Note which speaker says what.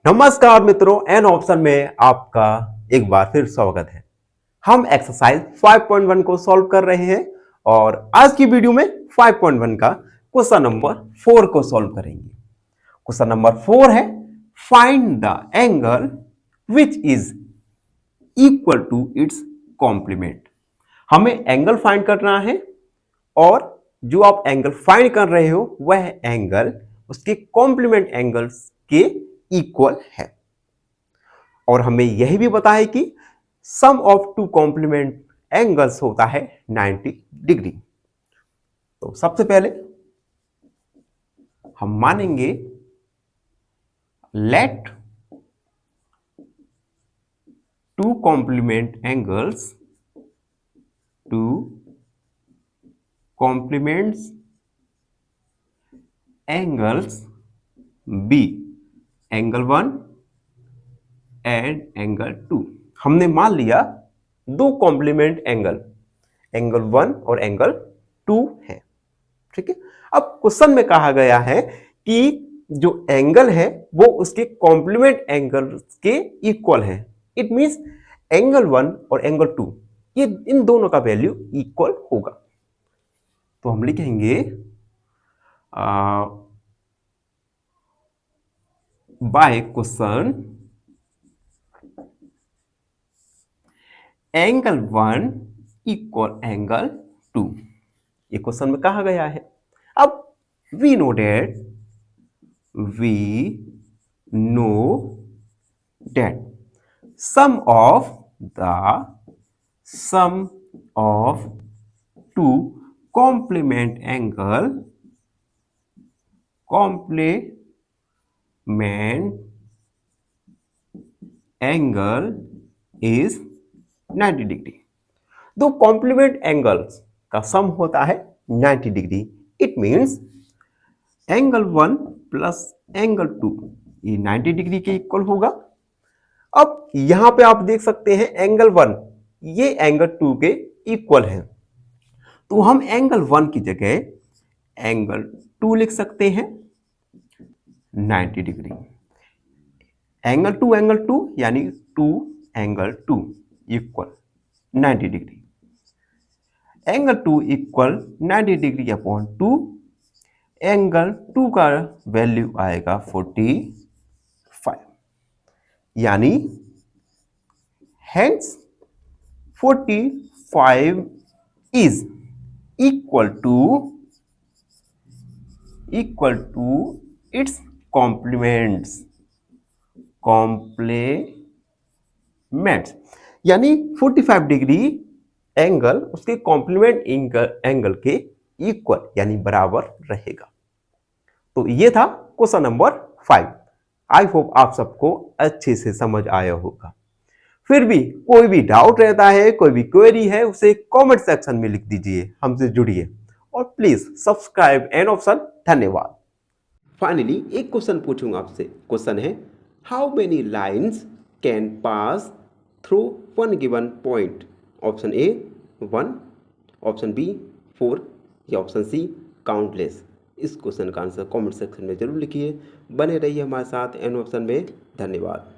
Speaker 1: नमस्कार मित्रों, an option में आपका एक बार फिर स्वागत है। हम एक्सरसाइज 5.1 को सॉल्व कर रहे हैं और आज की वीडियो में 5.1 का क्वेश्चन नंबर 4 को सॉल्व करेंगे। क्वेश्चन नंबर 4 है find the angle which is equal to its complement. हमें एंगल फाइंड करना है और जो आप एंगल फाइंड कर रहे हो वह एंगल उसके कॉम्प्लीमेंट एंगल्स के इक्वल है। और हमें यह भी पता है कि sum of two complement angles होता है 90 डिग्री। तो सबसे पहले हम मानेंगे let two complement angles be angle 1 and angle 2। हमने मान लिया दो कॉम्प्लीमेंट एंगल 1 और एंगल 2 है। ठीक है, अब क्वेश्चन में कहा गया है कि जो एंगल है वो उसके कॉम्प्लीमेंट एंगल के इक्वल है। इट मींस एंगल 1 और एंगल 2 ये इन दोनों का वैल्यू इक्वल होगा। तो हम लिखेंगे by question angle 1 equal angle 2, ये क्वेश्चन में कहा गया है। अब we know that sum of two complement angle is 90 degree. दो कॉम्प्लीमेंट एंगल्स का सम होता है 90 degree. It means angle 1 plus angle 2 ये 90 डिग्री के इक्वल होगा। अब यहां पे आप देख सकते हैं एंगल 1 ये एंगल 2 के इक्वल है, तो हम एंगल 1 की जगह एंगल 2 लिख सकते हैं 90 डिग्री। एंगल 2 यानी 2 angle 2 equal 90 degree. Angle 2 equal 90 degree upon 2, angle 2 का वैल्यू आएगा 45, यानी hence 45 is equal to its complements, यानी 45 डिग्री एंगल उसके कॉम्प्लीमेंट एंगल के इक्वल यानी बराबर रहेगा। तो ये था क्वेश्चन नंबर 5। आई होप आप सबको अच्छे से समझ आया होगा। फिर भी कोई भी डाउट रहता है, कोई भी क्वेरी है, उसे कमेंट सेक्शन में लिख दीजिए, हमसे जुड़िए और प्लीज सब्सक्राइब एन ऑप्शन। धन्यवाद। फाइनली एक क्वेश्चन पूछूंगा आपसे। क्वेश्चन है how many lines can pass through one given point. Option A 1, option B 4 या ऑप्शन सी काउंटलेस। इस क्वेश्चन का आंसर कमेंट सेक्शन में जरूर लिखिए। बने रहिए हमारे साथ एन ऑप्शन में। धन्यवाद।